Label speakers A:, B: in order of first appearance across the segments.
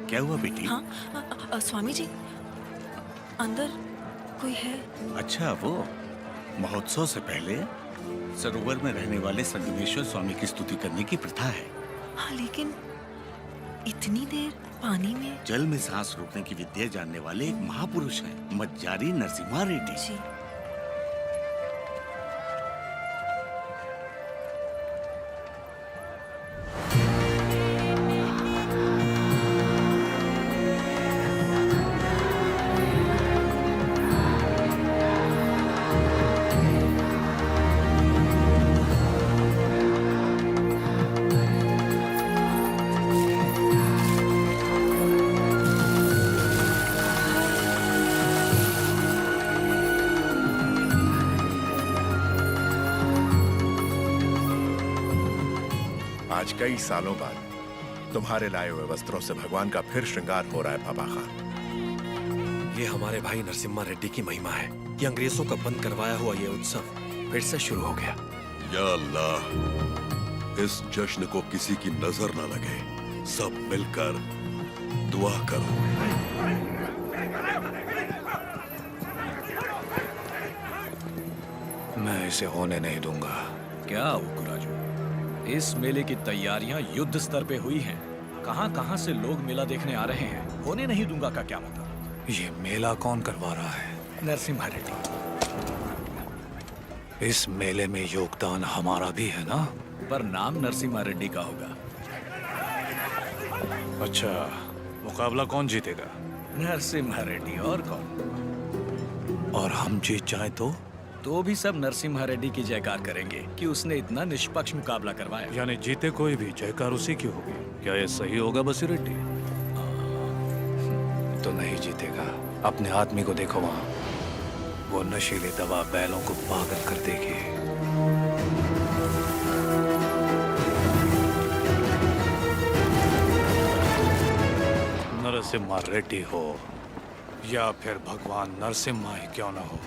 A: क्या हुआ बेटी?
B: हाँ, स्वामी जी, अंदर कोई है?
A: अच्छा, वो महोत्सव से पहले सरोवर में रहने वाले संगमेश्वर स्वामी की स्तुति करने की प्रथा है।
B: हाँ, लेकिन इतनी देर पानी में?
A: जल में सांस रोकने की विद्या जानने वाले एक महापुरुष हैं, मज्जारी नरसिम्हा रेड्डी
B: जी।
C: आज कई सालों बाद तुम्हारे लाए हुए वस्त्रों से भगवान का फिर श्रृंगार हो रहा है बाबा खान।
D: ये हमारे भाई नरसिम्हा रेड्डी की महिमा है कि अंग्रेजों का बंद करवाया हुआ ये उत्सव फिर से शुरू हो गया।
E: या अल्लाह, इस जश्न को किसी की नजर न लगे। सब मिलकर दुआ करो।
F: मैं इसे होने नहीं दूंगा।
G: क्या उकुराजू, इस मेले की तैयारियां युद्ध स्तर पे हुई हैं। कहां-कहां से लोग मेला देखने आ रहे हैं। होने नहीं दूंगा का क्या मतलब?
F: ये मेला कौन करवा रहा है?
G: नरसिम्हा रेड्डी।
F: इस मेले में योगदान हमारा भी है ना?
G: पर नाम नरसिम्हा रेड्डी का होगा।
F: अच्छा, मुकाबला कौन जीतेगा?
G: नरसिम्हा रेड्डी, और कौन?
F: और हम जीत जाए
G: तो भी सब नरसिम्हा रेड्डी की जयकार करेंगे कि उसने इतना निष्पक्ष मुकाबला करवाया।
F: यानी जीते कोई भी जयकार उसी की होगी। क्या ये सही होगा बसी रेड्डी? तो नहीं जीतेगा। अपने आदमी को देखो वहां, वो नशीली दवा बैलों को पागल कर देगी। नरसिम्हा रेड्डी हो या फिर भगवान नरसिम्हा ही क्यों ना हो,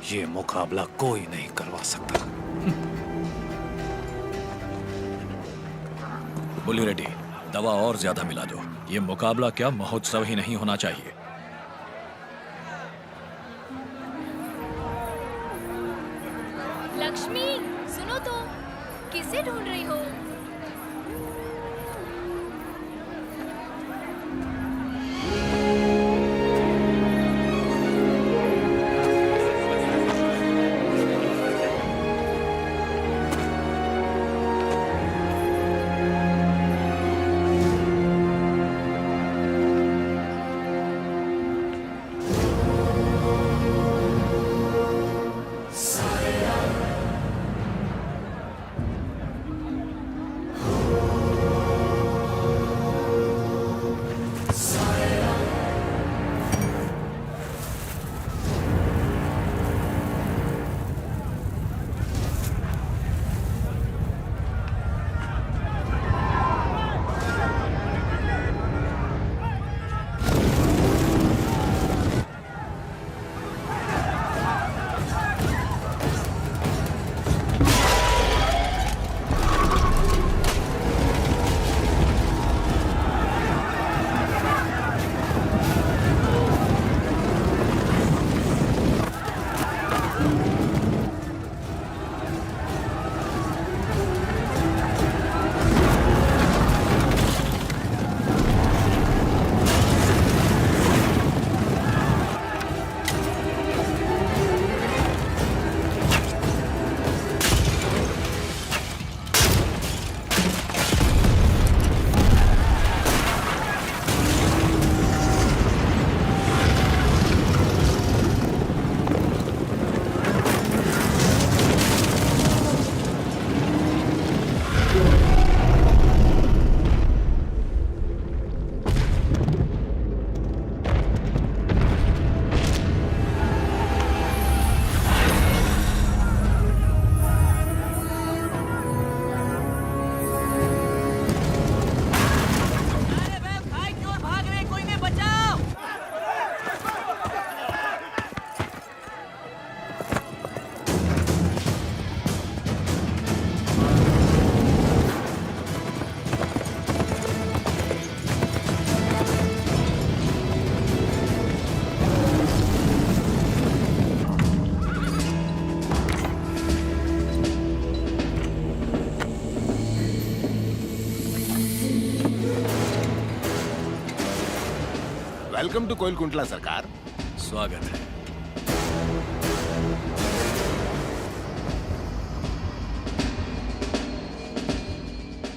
F: ये मुकाबला कोई नहीं करवा सकता।
G: बुली रेड्डी, दवा और ज्यादा मिला दो। ये मुकाबला क्या महोत्सव ही नहीं होना चाहिए।
H: लक्ष्मी, सुनो तो, किसे ढूंढ रही हो?
I: वेलकम टू कोइलकुंटला सरकार।
G: स्वागत है।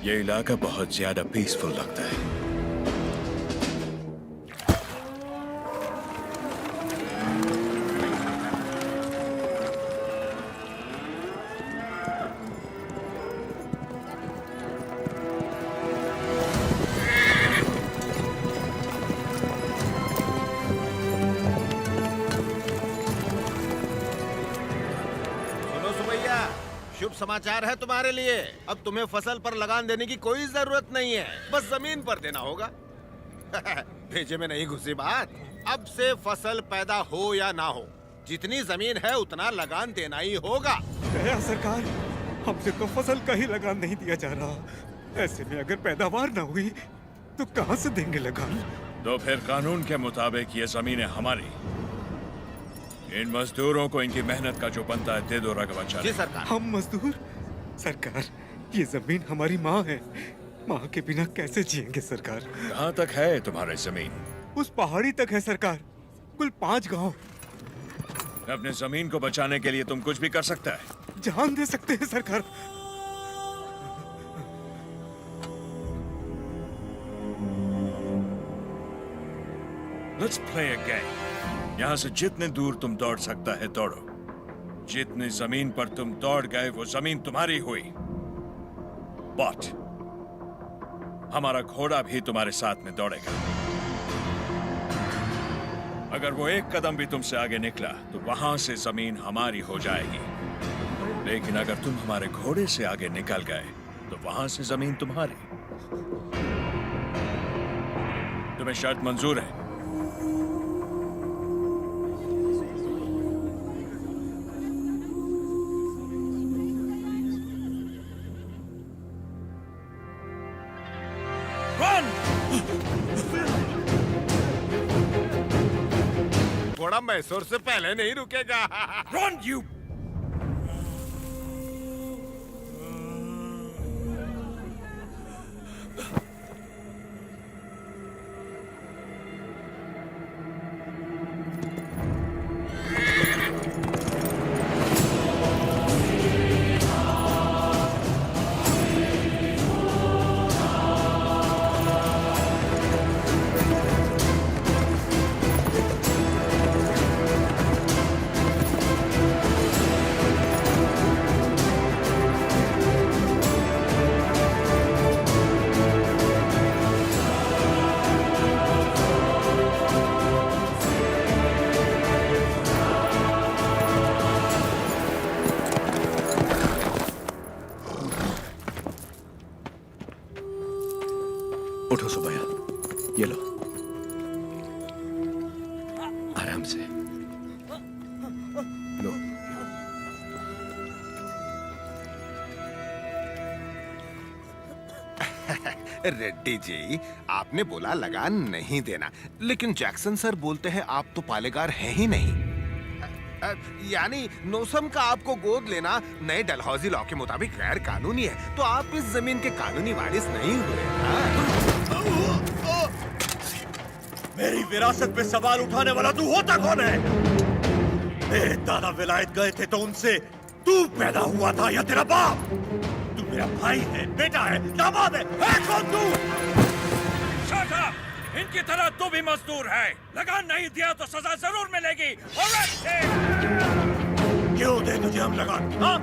A: ये इलाका बहुत ज्यादा पीसफुल लगता है।
I: सुनो सुमैया, शुभ समाचार है तुम्हारे लिए। अब तुम्हें फसल पर लगान देने की कोई जरूरत नहीं है, बस जमीन पर देना होगा। भेजे में नहीं घुसी बात। अब से फसल पैदा हो या ना हो, जितनी जमीन है उतना लगान देना ही होगा।
J: गया सरकार, हमसे तो फसल का ही लगान नहीं दिया जा रहा। ऐसे में अगर पैदावार ना हुई तो कहां से देंगे लगान?
G: तो फिर कानून के मुताबिक ये जमीनें हमारी। इन मजदूरों को इनकी मेहनत का जो बनता है दे दो रघुवंशा।
I: जी सरकार।
J: हम मजदूर? सरकार, ये जमीन हमारी माँ है। माँ के बिना कैसे जिएंगे सरकार?
G: कहाँ तक है तुम्हारी जमीन?
J: उस पहाड़ी तक है सरकार, कुल 5 गांव।
G: अपने जमीन को बचाने के लिए तुम कुछ भी कर सकता है।
J: जान दे सकते हैं सरकार।
G: Let's play a game. यहाँ से जितने दूर तुम दौड़ सकता है दौड़ो। जितनी जमीन पर तुम दौड़ गए वो जमीन तुम्हारी हुई। बट हमारा घोड़ा भी तुम्हारे साथ में दौड़ेगा। अगर वो एक कदम भी तुमसे आगे निकला तो वहां से जमीन हमारी हो जाएगी। लेकिन अगर तुम हमारे घोड़े से आगे निकल गए तो वहां से जमीन तुम्हारी। तुम्हें शर्त मंजूर है?
I: घोड़ा मैसूर से पहले नहीं रुकेगा।
G: Run, you!
D: उठो सुबैया, ये लो। आराम से लो।
I: रेड्डी जी, आपने बोला लगान नहीं देना, लेकिन जैक्सन सर बोलते हैं आप तो पालेगार हैं ही नहीं। यानी नोसम का आपको गोद लेना नए डलहौजी लॉ के मुताबिक गैर कानूनी है, तो आप इस जमीन के कानूनी वारिस नहीं हुए।
K: मेरी विरासत पे सवाल उठाने वाला तू होता कौन है? मेरे दादा विलायत गए थे तो उनसे तू पैदा हुआ था या तेरा बाप? तू मेरा भाई है, बेटा है, दामाद है कौन तू?
G: Shut up! इनकी तरह तू भी मजदूर है। लगान नहीं दिया तो सजा जरूर मिलेगी।
K: क्यों दे तुझे हम लगान? हाँ?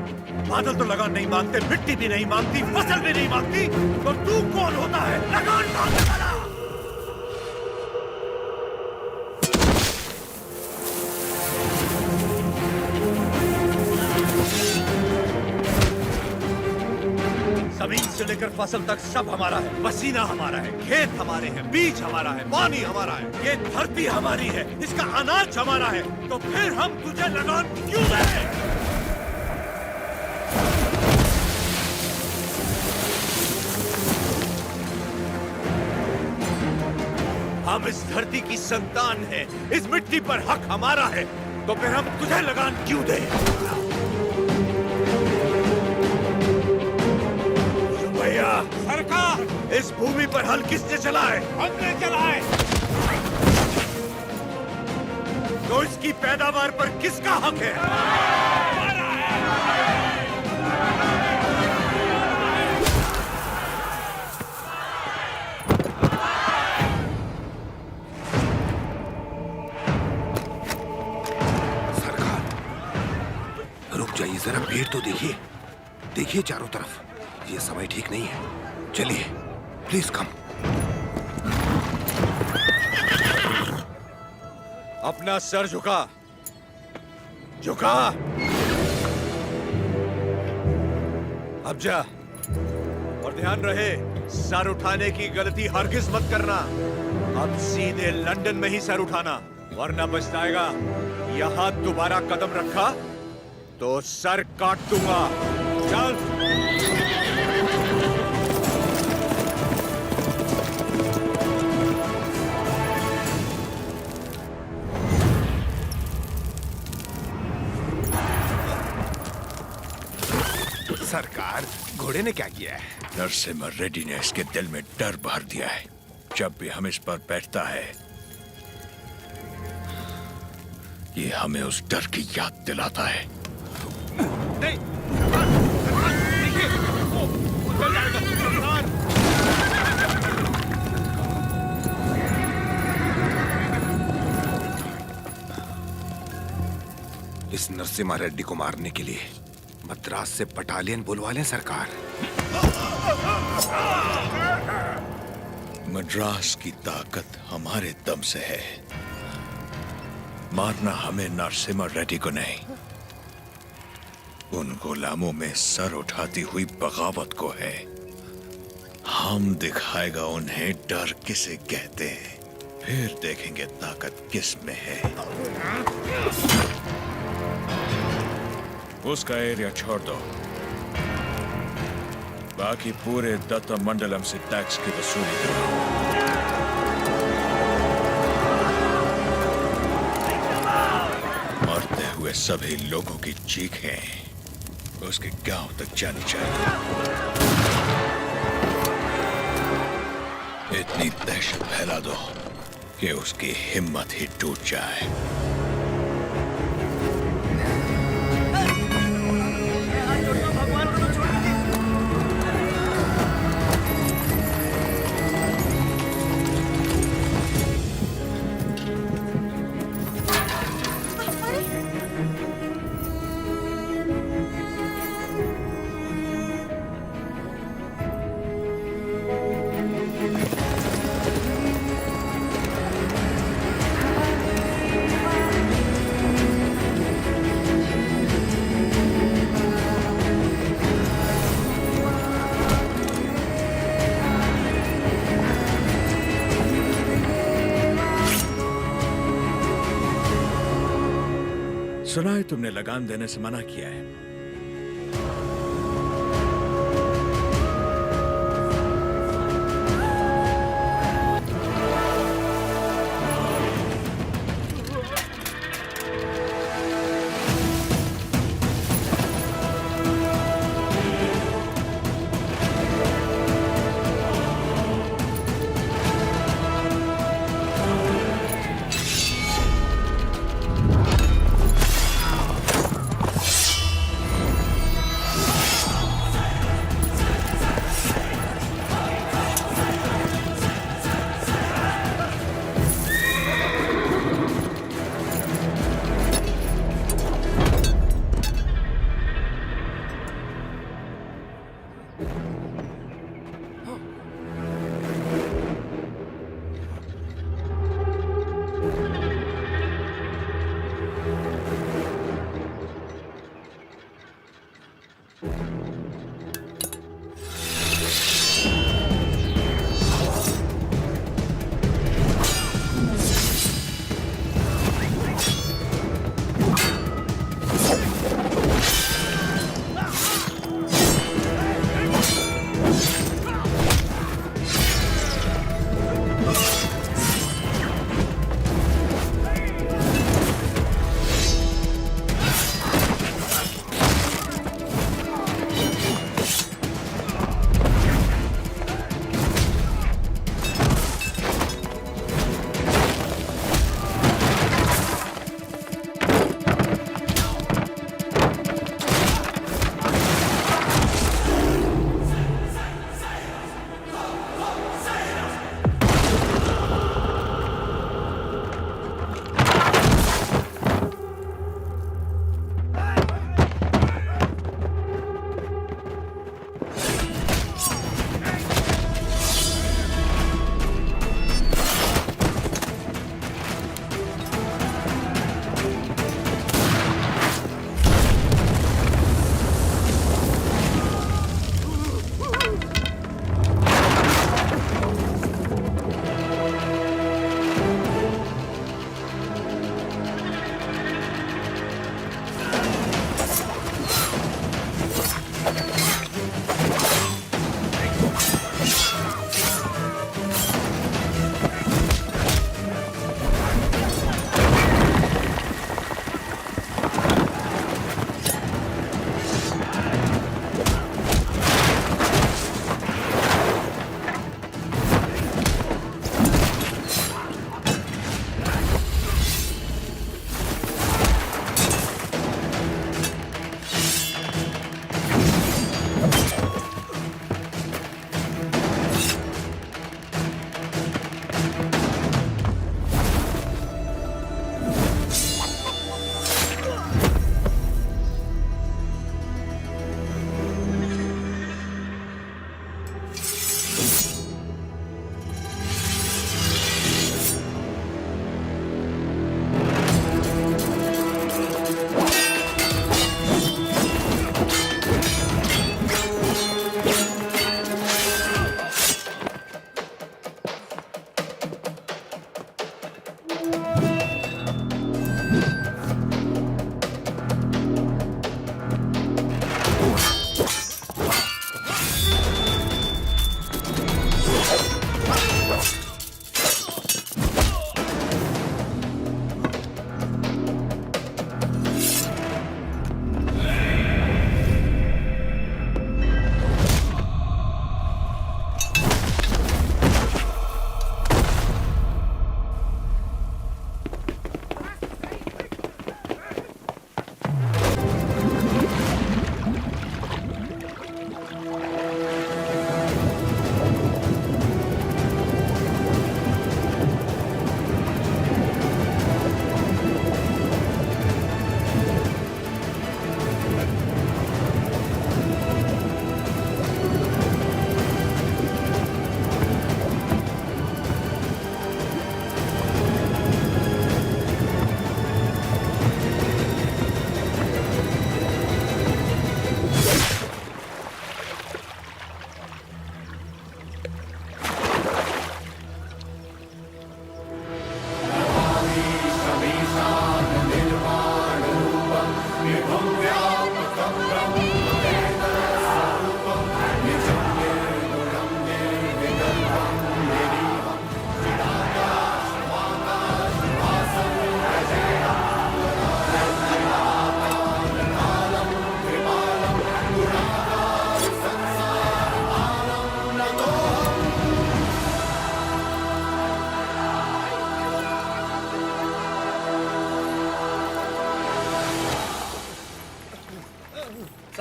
K: बादल तो लगान नहीं मांगते, मिट्टी भी नहीं मांगती, फसल भी नहीं मांगती, तो तू कौन होता है लगान मांगने वाला? जमीन से लेकर फसल तक सब हमारा है। पसीना हमारा है, खेत हमारे हैं, बीज हमारा है, पानी हमारा है, ये धरती हमारी है, इसका अनाज हमारा है। तो फिर हम तुझे लगान क्यों दें? हम इस धरती की संतान हैं, इस मिट्टी पर हक हमारा है, तो फिर हम तुझे लगान क्यों दें? सरकार, इस भूमि पर हल किसने चलाए? हमने चलाए। की पैदावार पर किसका हक है?
I: रुक जाइए जरा, भीड़ तो देखिए, देखिए चारों तरफ। ये समय ठीक नहीं है, चलिए प्लीज कम।
K: अपना सर झुका, झुका। अब जा, और ध्यान रहे, सर उठाने की गलती हरगिज मत करना। अब सीधे लंदन में ही सर उठाना, वरना पछताएगा। यहां दोबारा कदम रखा तो सर काट दूंगा। चल।
I: सरकार, घोड़े ने क्या किया है?
G: नरसिम्हा रेड्डी ने इसके दिल में डर भर दिया है। जब भी हम इस पर बैठता है, ये हमें उस डर की याद दिलाता है।
I: नहीं, देखिए, वो चल जाएगा, सरकार। इस नरसिम्हा रेड्डी को मारने के लिए मद्रास से बटालियन बुलवा लें सरकार।
G: मद्रास की ताकत हमारे दम से है। मारना हमें नरसिम्हा रेड्डी को नहीं, उन गुलामों में सर उठाती हुई बगावत को है। हम दिखाएगा उन्हें डर किसे कहते हैं, फिर देखेंगे ताकत किस में है। उसका एरिया छोड़ दो, बाकी पूरे दत्ता मंडलम से टैक्स की वसूली करो। मरते हुए सभी लोगों की चीखें उसके गांव तक जानी चाहिए। इतनी दहशत फैला दो कि उसकी हिम्मत ही टूट जाए। सुना है तुमने लगान देने से मना किया है।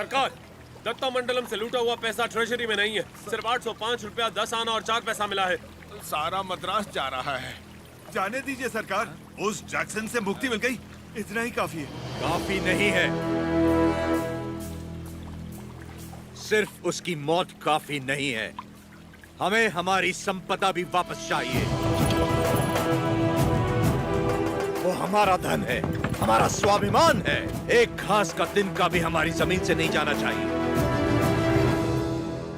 L: सरकार, दत्ता मंडलम से लूटा हुआ पैसा ट्रेजरी में नहीं है। सिर्फ 805 रुपया 10 आना और 4 पैसा मिला है।
I: सारा मद्रास जा रहा है।
K: जाने दीजिए सरकार, उस जैक्सन से मुक्ति मिल गई, इतना ही काफी है।
G: काफी नहीं है, सिर्फ उसकी मौत काफी नहीं है, हमें हमारी संपदा भी वापस चाहिए। वो हमारा धन है, हमारा स्वाभिमान है। एक घास का तिनका भी हमारी जमीन से नहीं जाना चाहिए।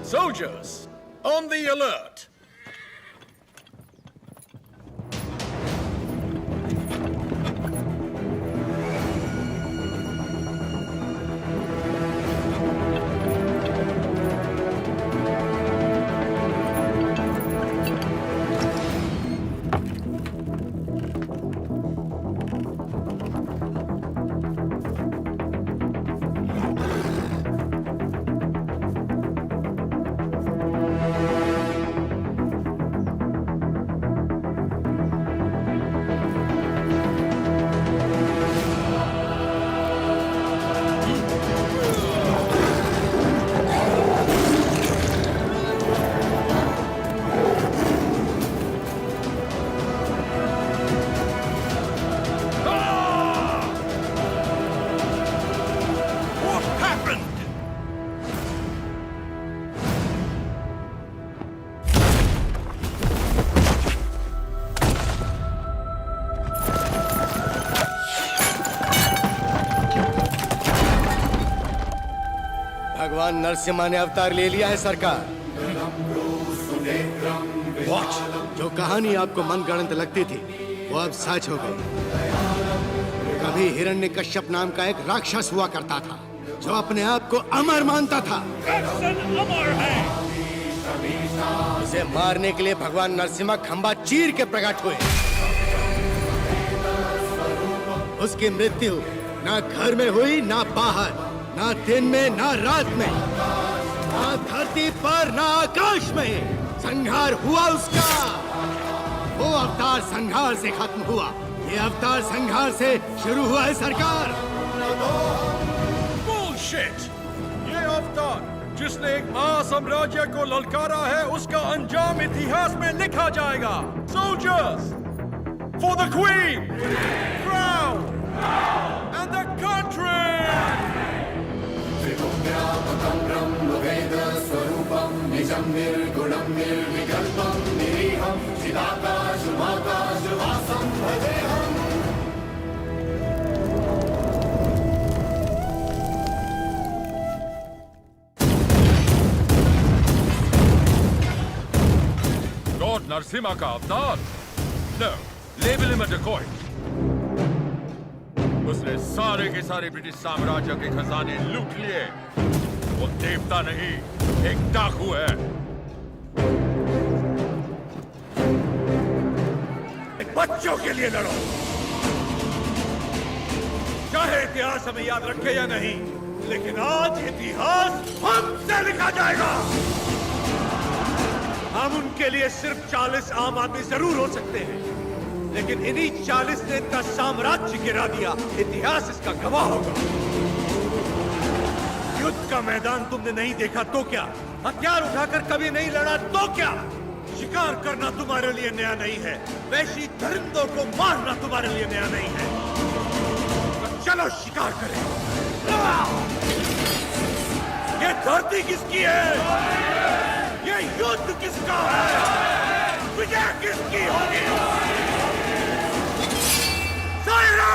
C: Soldiers, on the alert!
M: भगवान नरसिम्हा ने अवतार ले लिया है सरकार। जो कहानी आपको मनगढ़ंत लगती थी वो अब सच हो गई। कभी हिरण्यकश्यप नाम का एक राक्षस हुआ करता था जो अपने आप को अमर मानता था।
K: अमर है।
M: उसे मारने के लिए भगवान नरसिम्हा खंबा चीर के प्रकट हुए। उसकी मृत्यु ना घर में हुई ना बाहर, ना दिन में ना रात में, ना धरती पर ना आकाश में। संहार हुआ उसका। वो अवतार संहार से खत्म हुआ, ये अवतार संहार से शुरू हुआ है सरकार।
G: बुलशिट! ये अवतार जिसने एक महासाम्राज्य को ललकारा है, उसका अंजाम इतिहास में लिखा जाएगा। Soldiers, for the Queen, crown, and the country!
E: Lord Narasimha का अवतार? No, label him a decoy. उसने सारे के सारे ब्रिटिश साम्राज्य के खजाने लूट लिए। वो देवता नहीं, एक डाकू है।
K: बच्चों के लिए लड़ो, चाहे इतिहास हमें याद रखे या नहीं, लेकिन आज इतिहास हमसे लिखा जाएगा। हम उनके लिए सिर्फ 40 आम आदमी जरूर हो सकते हैं, लेकिन इन्हीं 40 ने इनका साम्राज्य गिरा दिया। इतिहास इसका गवाह होगा। युद्ध का मैदान तुमने नहीं देखा तो क्या? हथियार उठाकर कभी नहीं लड़ा तो क्या? शिकार करना तुम्हारे लिए नया नहीं है, वैशी दरिंदों को मारना तुम्हारे लिए नया नहीं है। तो चलो शिकार करें। ये धरती किसकी है? ये युद्ध किसका है? विजय किसकी होगी? सायरा!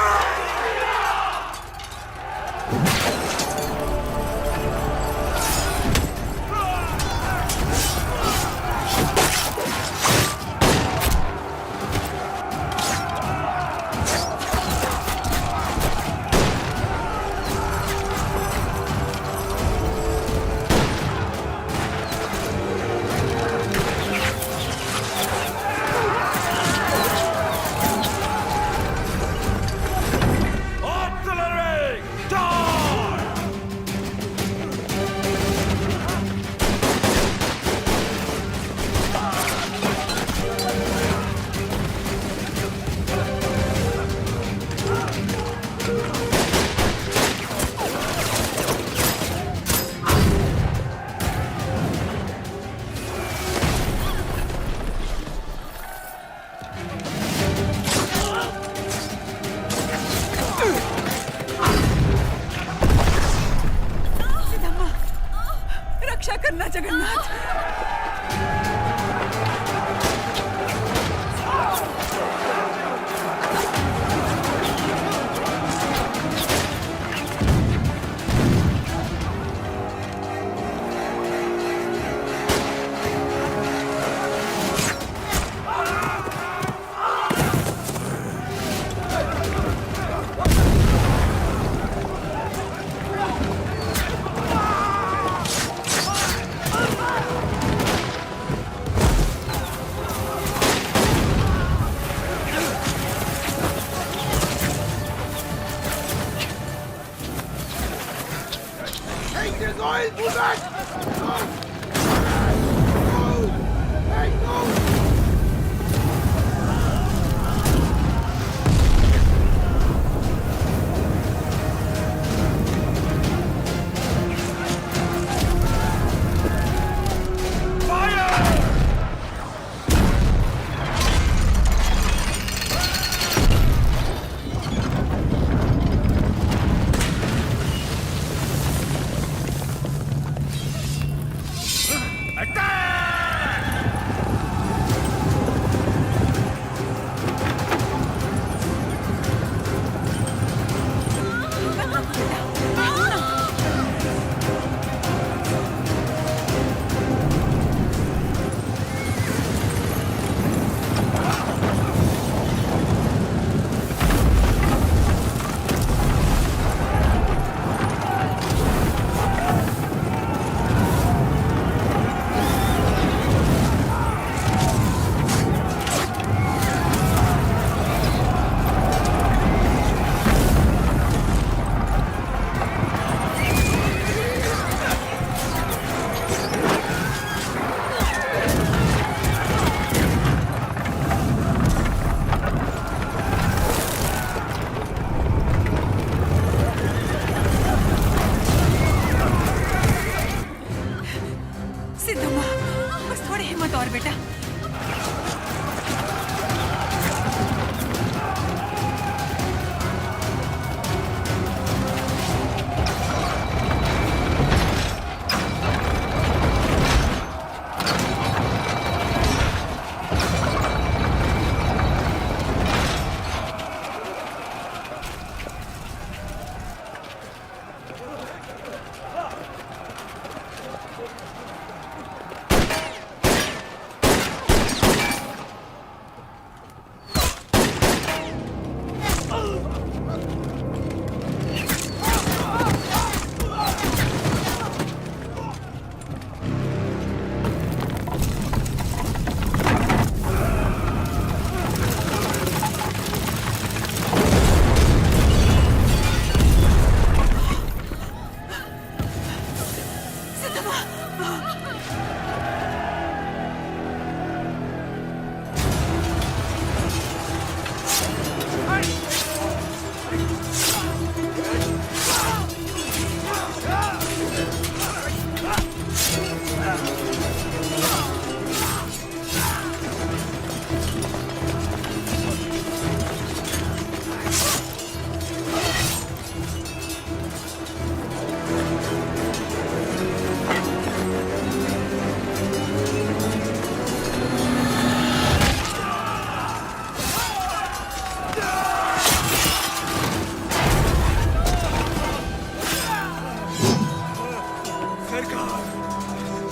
B: जगन्नाथ। सिद्धम्मा, बस थोड़ी हिम्मत और बेटा।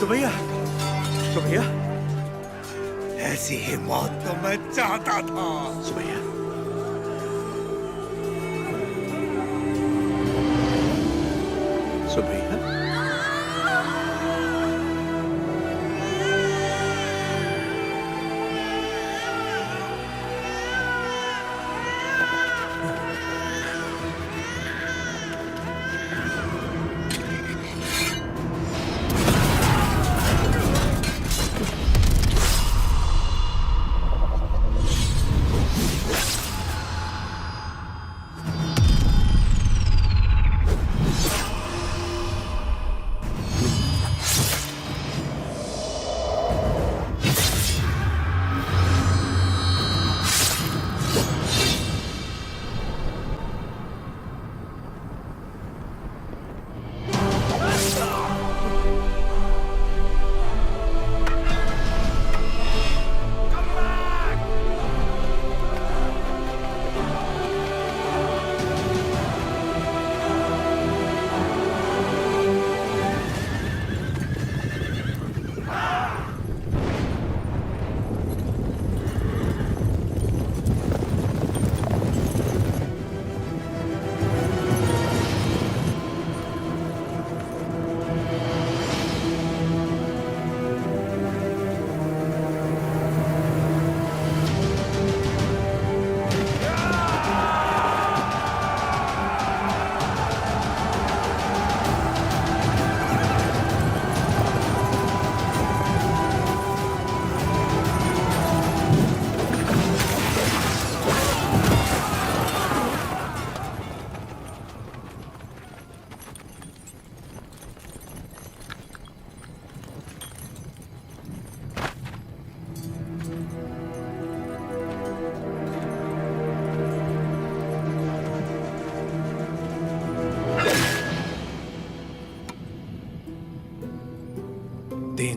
J: सुमैया, सुमैया, ऐसी ही मौत तो मैं चाहता था।
D: सुमैया, सुमैया,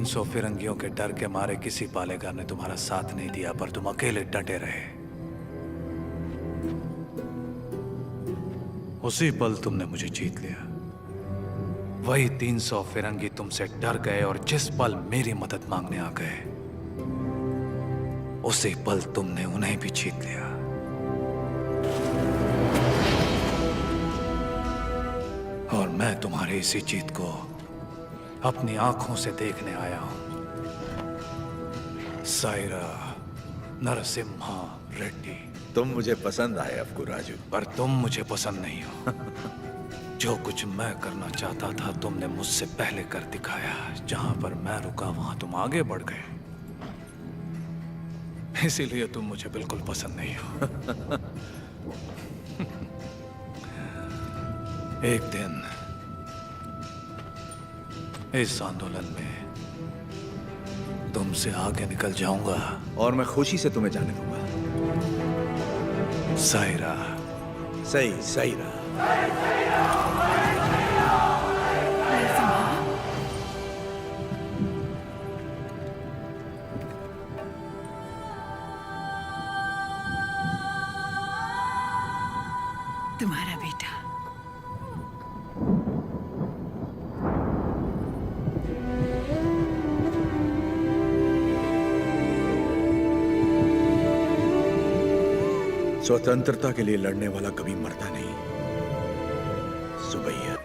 F: 300 फिरंगियों के डर के मारे किसी पालेगार ने तुम्हारा साथ नहीं दिया, पर तुम अकेले डटे रहे। उसी पल तुमने मुझे जीत लिया। वही 300 फिरंगी तुमसे डर गए और जिस पल मेरी मदद मांगने आ गए, उसी पल तुमने उन्हें भी जीत लिया। और मैं तुम्हारी इसी जीत को अपनी आंखों से देखने आया हूं। सायरा नरसिम्हा रेड्डी।
G: तुम मुझे पसंद आए अफकू राजू,
F: पर तुम मुझे पसंद नहीं हो। जो कुछ मैं करना चाहता था तुमने मुझसे पहले कर दिखाया। जहां पर मैं रुका वहां तुम आगे बढ़ गए, इसीलिए तुम मुझे बिल्कुल पसंद नहीं हो। एक दिन इस आंदोलन में तुमसे आगे निकल जाऊंगा
G: और मैं खुशी से तुम्हें जाने दूंगा।
F: सायरा।
G: सही सायरा।
B: तुम्हारा बेटा।
G: स्वतंत्रता के लिए लड़ने वाला कभी मरता नहीं। सुबैया।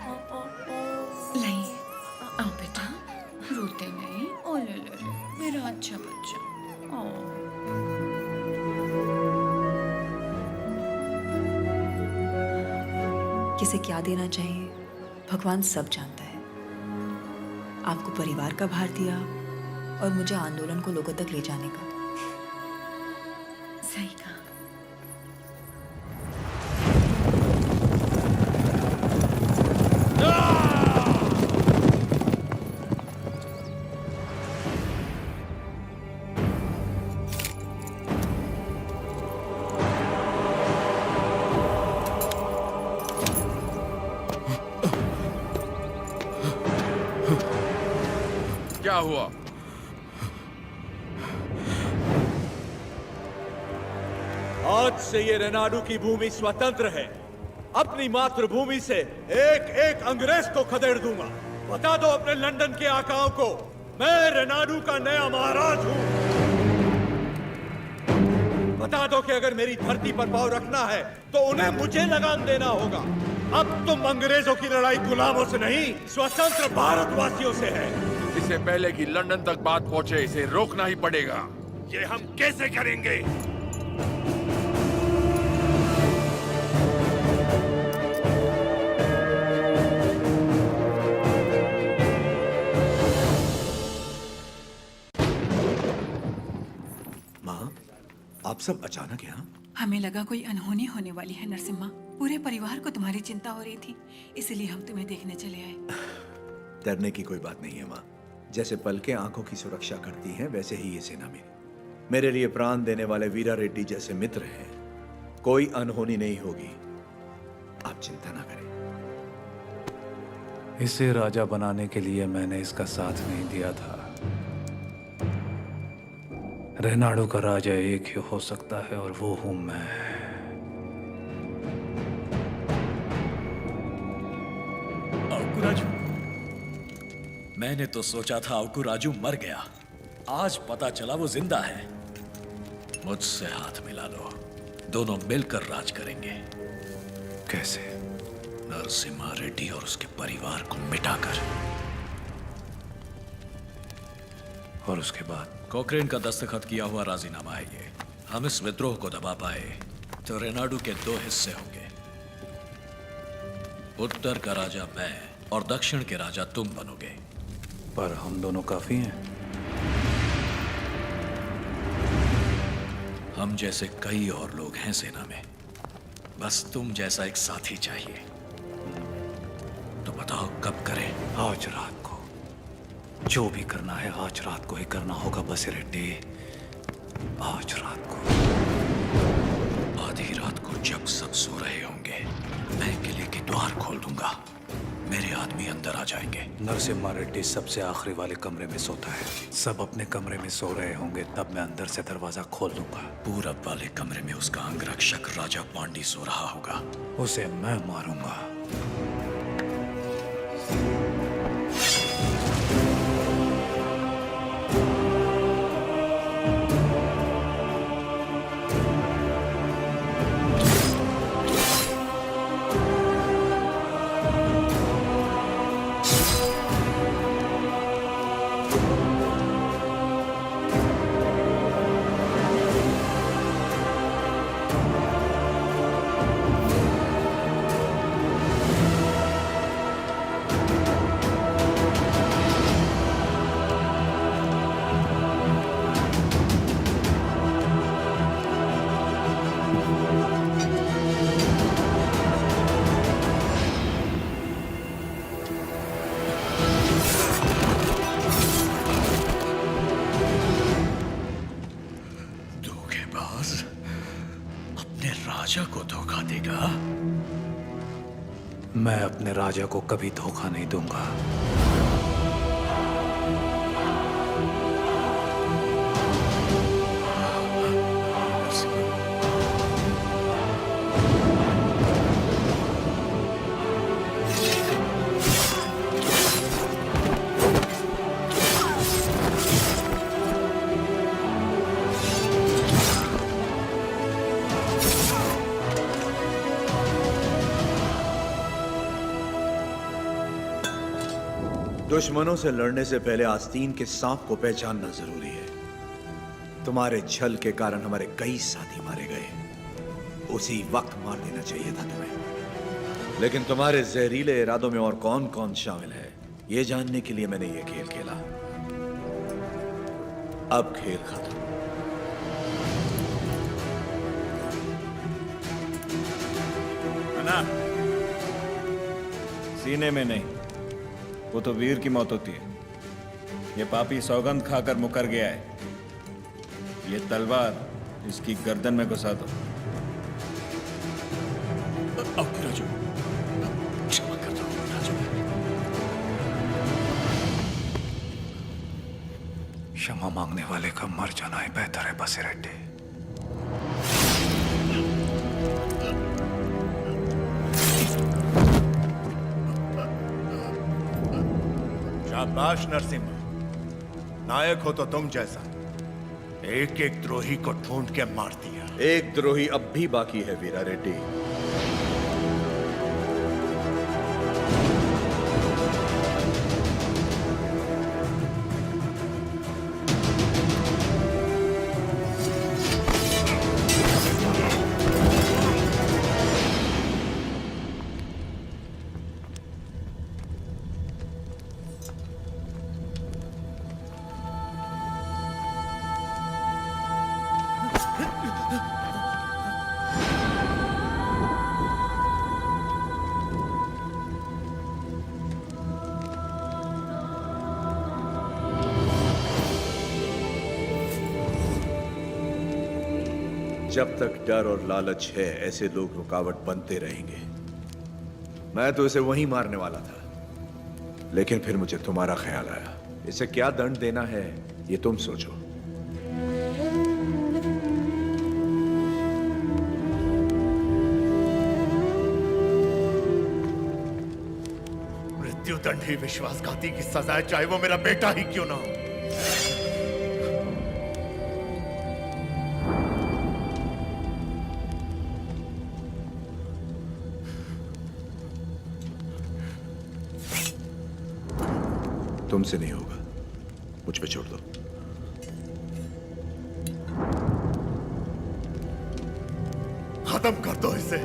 B: नहीं, आओ बेटा। रोते नहीं। ओ ले ले ले, मेरा अच्छा बच्चा। किसे क्या देना चाहिए भगवान सब जानता है। आपको परिवार का भार दिया और मुझे आंदोलन को लोगों तक ले जाने का। सही कहा।
K: क्या हुआ?
N: आज से ये रेनाडू की भूमि स्वतंत्र है। अपनी मातृभूमि से एक एक अंग्रेज को खदेड़ दूंगा। बता दो अपने लंदन के आकाओं को, मैं रेनाडू का नया महाराज हूं। बता दो कि अगर मेरी धरती पर पांव रखना है तो उन्हें मुझे लगाम देना होगा। अब तुम अंग्रेजों की लड़ाई गुलामों से नहीं, स्वतंत्र भारतवासियों से है।
K: इससे पहले कि लंदन तक बात पहुंचे, इसे रोकना ही पड़ेगा। ये हम कैसे करेंगे?
G: माँ, आप सब अचानक यहाँ?
B: हमें लगा कोई अनहोनी होने वाली है नरसिम्हा। पूरे परिवार को तुम्हारी चिंता हो रही थी, इसलिए हम तुम्हें देखने चले आए।
G: डरने की कोई बात नहीं है माँ। जैसे पलकें आंखों की सुरक्षा करती हैं, वैसे ही ये सेना मेरे लिए प्राण देने वाले वीरा रेड्डी जैसे मित्र हैं। कोई अनहोनी नहीं होगी, आप चिंता ना करें।
F: इसे राजा बनाने के लिए मैंने इसका साथ नहीं दिया था। रेनाडू का राजा एक ही हो सकता है और वो हूं मैं।
O: राजू, मैंने तो सोचा था अवकू राजू मर गया। आज पता चला वो जिंदा है। मुझसे हाथ मिला लो, दोनों मिलकर राज करेंगे।
F: कैसे?
O: नरसिम्हा रेड्डी और उसके परिवार को मिटाकर।
F: और उसके बाद?
O: कोक्रेन का दस्तखत किया हुआ राजीनामा है ये। हम इस विद्रोह को दबा पाए तो रेनाडू के दो हिस्से होंगे। उत्तर का राजा मैं और दक्षिण के राजा तुम बनोगे।
F: पर हम दोनों काफी हैं।
O: हम जैसे कई और लोग हैं सेना में, बस तुम जैसा एक साथी चाहिए। तो बताओ कब करें?
F: आज रात को। जो भी करना है आज रात को ही करना होगा बस रेड्डी। आज रात को।
O: आधी रात को जब सब सो रहे होंगे, मैं किले के द्वार खोल दूंगा। मेरे आदमी अंदर आ जाएंगे।
F: नरसिम्हा रेड्डी सबसे आखिरी वाले कमरे में सोता है। सब अपने कमरे में सो रहे होंगे, तब मैं अंदर से दरवाजा खोल दूंगा।
O: पूरब वाले कमरे में उसका अंगरक्षक राजा पांडी सो रहा होगा।
F: उसे मैं मारूंगा।
O: राजा को धोखा देगा?
F: मैं अपने राजा को कभी धोखा नहीं दूंगा।
K: दुश्मनों से लड़ने से पहले आस्तीन के सांप को पहचानना जरूरी है। तुम्हारे छल के कारण हमारे कई साथी मारे गए। उसी वक्त मार देना चाहिए था तुम्हें। लेकिन तुम्हारे जहरीले इरादों में और कौन कौन शामिल है, यह जानने के लिए मैंने यह खेल खेला। अब खेल खत्म।
G: ना, सीने में नहीं, वो तो वीर की मौत होती है। ये पापी सौगंध खाकर मुकर गया है। ये तलवार इसकी गर्दन में घुसा दो।
O: राजू, क्षमा कर दो राजू।
F: क्षमा मांगने वाले का मर जाना ही बेहतर है बसिरेड्डी।
C: शाबाश नरसिम्हा, नायक हो तो तुम जैसा। एक एक द्रोही को ढूंढ के मार दिया।
K: एक द्रोही अब भी बाकी है वीरा रेड्डी। जब तक डर और लालच है, ऐसे लोग रुकावट बनते रहेंगे। मैं तो इसे वहीं मारने वाला था, लेकिन फिर मुझे तुम्हारा ख्याल आया। इसे क्या दंड देना है, ये तुम सोचो।
C: मृत्युदंड ही विश्वासघाती की सजा है, चाहे वो मेरा बेटा ही क्यों ना हो।
K: तुमसे नहीं होगा, मुझ पे छोड़ दो।
C: खत्म कर दो इसे।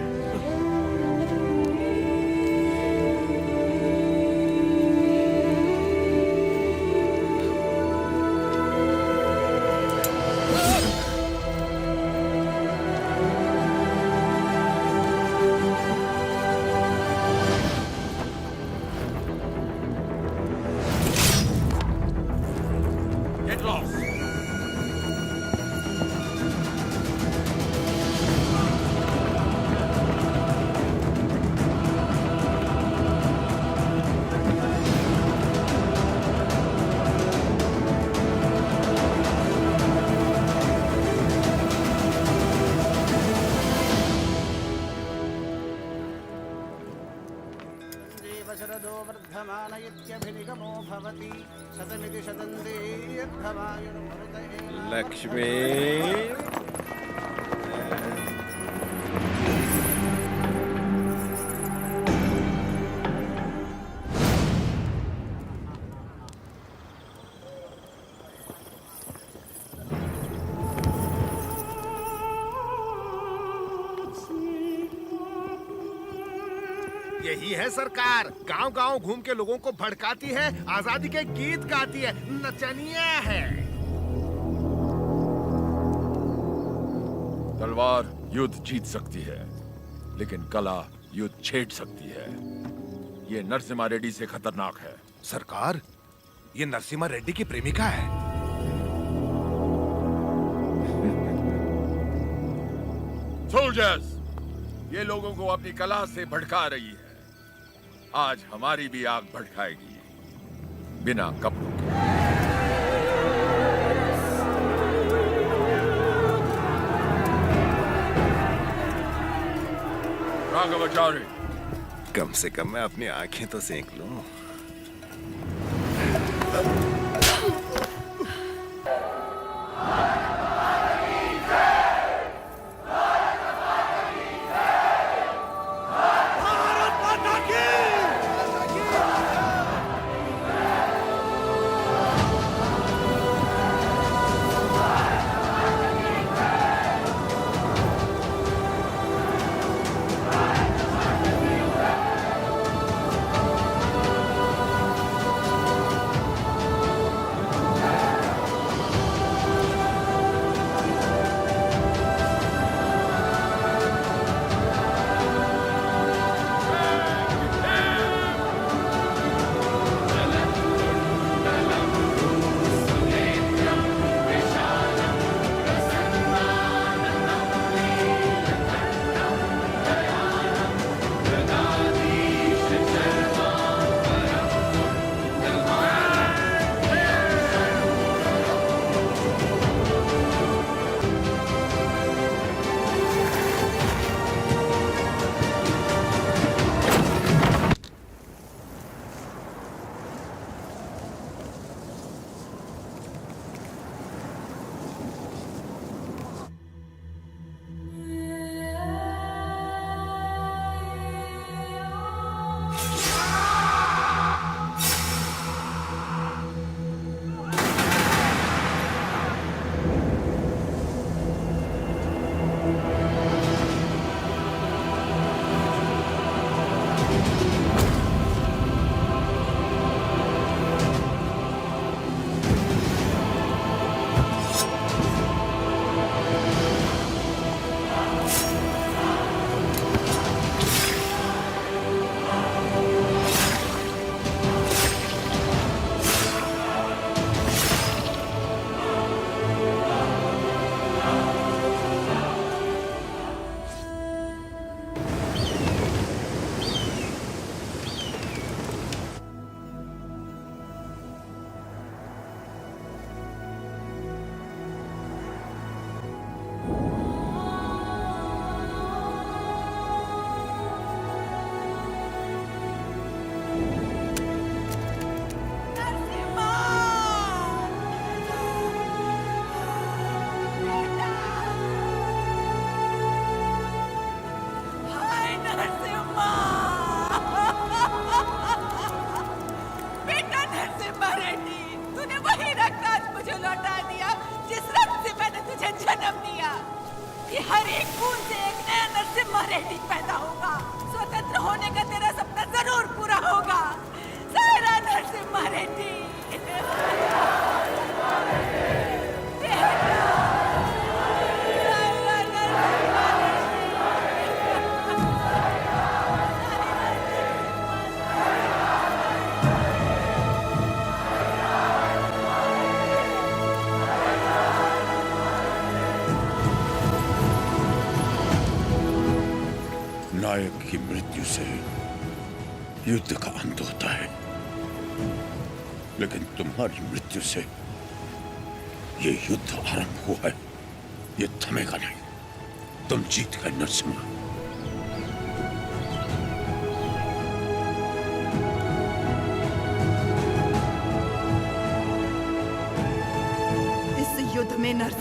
P: शतो वर्धमान इत्यभिनिगमो भवति शतमिति शतन्ते यद्भवायुः मरुत
I: लक्ष्मी यही है सरकार, गांव-गांव घूम के लोगों को भड़काती है, आजादी के गीत गाती है, नचनिया है।
Q: तलवार युद्ध जीत सकती है, लेकिन कला युद्ध छेड़ सकती है। ये नरसिम्हा रेड्डी से खतरनाक है।
I: सरकार, ये नरसिम्हा रेड्डी की प्रेमिका है।
Q: सोल्जर्स, ये लोगों को अपनी कला से भड़का रही है। आज हमारी भी आग भड़काएगी, बिना कपड़ों के। राघवाचार्य,
I: कम से कम मैं अपनी आंखें तो सेंक लूं।
R: हर एक खून से एक नया नरसिम्हा रेड्डी पैदा होगा। स्वतंत्र होने का तेरा सपना जरूर पूरा होगा। सारा नरसिम्हा रेड्डी।
A: नायक की मृत्यु से युद्ध का अंत होता है, लेकिन तुम्हारी मृत्यु से ये युद्ध आरंभ हुआ है। ये थमेगा नहीं। तुम जीत गए नरसिम्हा।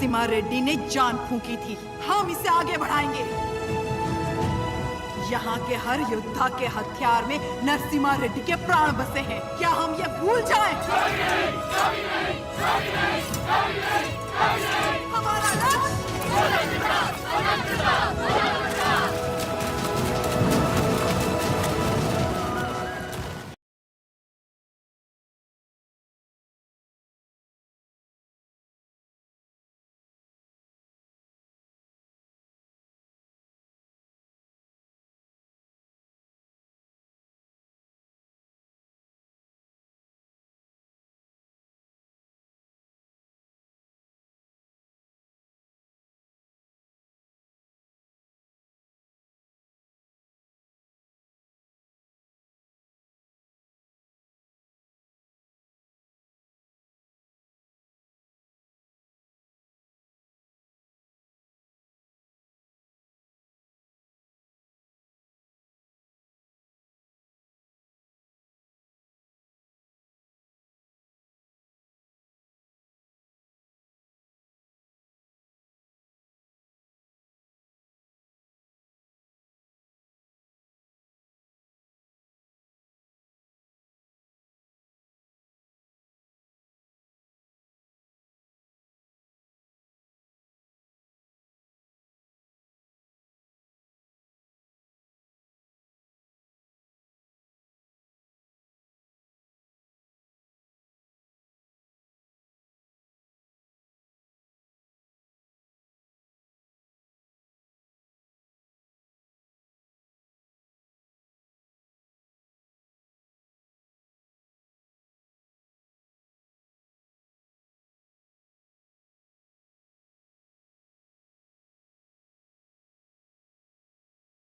R: नरसिम्हा रेड्डी ने जान फूंकी थी। हम इसे आगे बढ़ाएंगे। यहाँ के हर योद्धा के हथियार में नरसिम्हा रेड्डी के प्राण बसे हैं। क्या हम ये भूल जाएं? हमारा लक्ष्य